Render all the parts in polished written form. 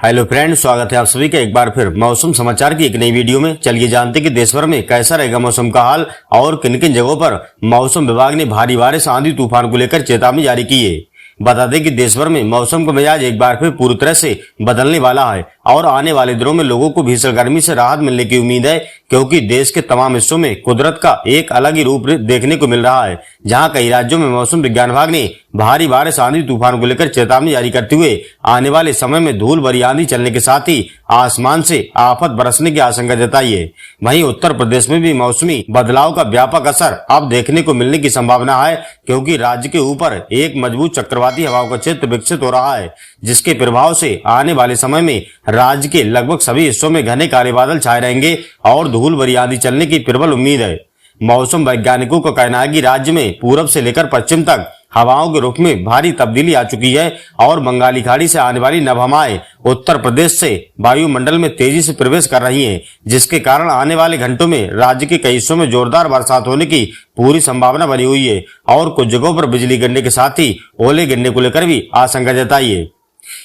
Hello friend, स्वागत है आप सभी का एक बार फिर मौसम समाचार की एक नई वीडियो में। चलिए जानते हैं कि देश भर में कैसा रहेगा मौसम का हाल और किन किन जगहों पर मौसम विभाग ने भारी बारिश, आंधी तूफान को लेकर चेतावनी जारी की है। बता दें कि देश भर में मौसम का मिजाज एक बार फिर पूरी तरह से बदलने वाला है और आने वाले दिनों में लोगों को भीषण गर्मी से राहत मिलने की उम्मीद है, क्योंकि देश के तमाम हिस्सों में कुदरत का एक अलग ही रूप देखने को मिल रहा है। जहां कई राज्यों में मौसम विज्ञान विभाग ने भारी बारिश, आंधी तूफान को लेकर चेतावनी जारी करते हुए आने वाले समय में धूल भरी आंधी चलने के साथ ही आसमान से आफत बरसने की आशंका जताई है। वहीं उत्तर प्रदेश में भी मौसमी बदलाव का व्यापक असर अब देखने को मिलने की संभावना है, क्योंकि राज्य के ऊपर एक मजबूत चक्रवाती हवाओं का क्षेत्र विकसित हो रहा है, जिसके प्रभाव से आने वाले समय में राज्य के लगभग सभी हिस्सों में घने काले बादल छाए रहेंगे और धूल भरी आंधी चलने की प्रबल उम्मीद है। मौसम वैज्ञानिकों का कहना है कि राज्य में पूरब से लेकर पश्चिम तक हवाओं के रुख में भारी तब्दीली आ चुकी है और बंगाली खाड़ी से आने वाली नम हवाएं उत्तर प्रदेश से वायुमंडल में तेजी से प्रवेश कर रही हैं, जिसके कारण आने वाले घंटों में राज्य के कई हिस्सों में जोरदार बरसात होने की पूरी संभावना बनी हुई है और कुछ जगहों पर बिजली गिरने के साथ ही ओले गिरने को लेकर भी आशंका जताई है।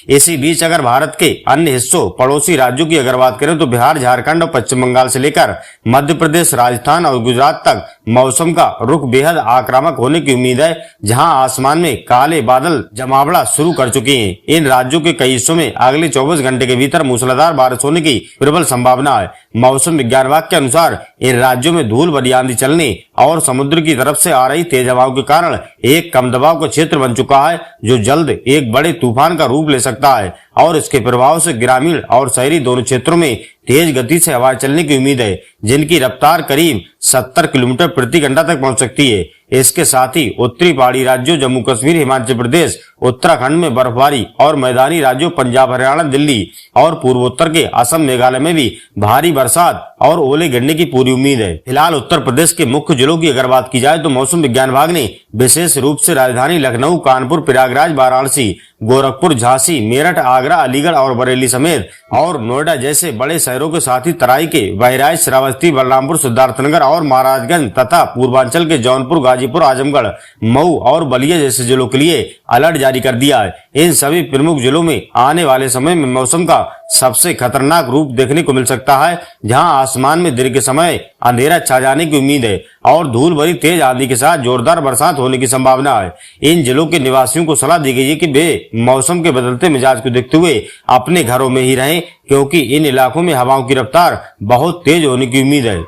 इसी बीच अगर भारत के अन्य हिस्सों पड़ोसी राज्यों की अगर बात करें तो बिहार, झारखंड और पश्चिम बंगाल से लेकर मध्य प्रदेश, राजस्थान और गुजरात तक मौसम का रुख बेहद आक्रामक होने की उम्मीद है, जहां आसमान में काले बादल जमावड़ा शुरू कर चुके हैं। इन राज्यों के कई हिस्सों में अगले 24 घंटे के भीतर मूसलाधार बारिश होने की प्रबल संभावना है। मौसम विज्ञान विभाग के अनुसार इन राज्यों में धूल भरी आंधी चलने और समुद्र की तरफ से आ रही तेज हवाओं के कारण एक कम दबाव का क्षेत्र बन चुका है, जो जल्द एक बड़े तूफान का रूप ले सकता है और इसके प्रभाव से ग्रामीण और शहरी दोनों क्षेत्रों में तेज गति से हवा चलने की उम्मीद है, जिनकी रफ्तार करीब 70 किलोमीटर प्रति घंटा तक पहुंच सकती है। इसके साथ ही उत्तरी पहाड़ी राज्यों जम्मू कश्मीर, हिमाचल प्रदेश, उत्तराखंड में बर्फबारी और मैदानी राज्यों पंजाब, हरियाणा, दिल्ली और पूर्वोत्तर के असम, मेघालय में भी भारी बरसात और ओले गिरने की पूरी उम्मीद है। फिलहाल उत्तर प्रदेश के मुख्य जिलों की अगर बात की जाए तो मौसम विज्ञान विभाग ने विशेष रूप से राजधानी लखनऊ, कानपुर, प्रयागराज, वाराणसी, गोरखपुर, झांसी, मेरठ, आगरा, अलीगढ़ और बरेली समेत और नोएडा जैसे बड़े शहरों के साथ ही तराई के बहराइच, श्रावस्ती, बलरामपुर, सिद्धार्थनगर और महाराजगंज तथा पूर्वांचल के जौनपुर, गाजीपुर, आजमगढ़, मऊ और बलिया जैसे जिलों के लिए अलर्ट जारी कर दिया है। इन सभी प्रमुख जिलों में आने वाले समय में मौसम का सबसे खतरनाक रूप देखने को मिल सकता है, जहां आसमान में दिन के समय अंधेरा छा जाने की उम्मीद है और धूल भरी तेज आंधी के साथ जोरदार बरसात होने की संभावना है। इन जिलों के निवासियों को सलाह दी गई है कि वे मौसम के बदलते मिजाज को देखते हुए अपने घरों में ही रहें, क्योंकि इन इलाकों में हवाओं की रफ्तार बहुत तेज होने की उम्मीद है।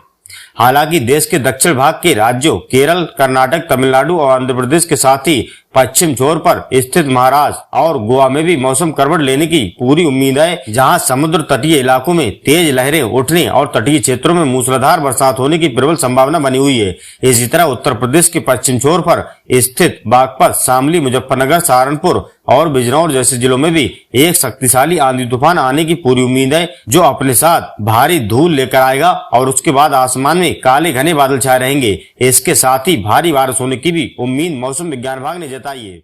हालांकि देश के दक्षिण भाग के राज्यों केरल, कर्नाटक, तमिलनाडु और आंध्र प्रदेश के साथ ही पश्चिम छोर पर स्थित महाराष्ट्र और गोवा में भी मौसम करवट लेने की पूरी उम्मीद है, जहां समुद्र तटीय इलाकों में तेज लहरें उठने और तटीय क्षेत्रों में मूसलाधार बरसात होने की प्रबल संभावना बनी हुई है। इसी तरह उत्तर प्रदेश के पश्चिम छोर पर स्थित बागपत, शामली, मुजफ्फरनगर, सहारनपुर और बिजनौर जैसे जिलों में भी एक शक्तिशाली आंधी तूफान आने की पूरी उम्मीद है, जो अपने साथ भारी धूल लेकर आएगा और उसके बाद आसमान में काले घने बादल छाए रहेंगे। इसके साथ ही भारी बारिश होने की भी उम्मीद मौसम विज्ञान विभाग ने जताई है।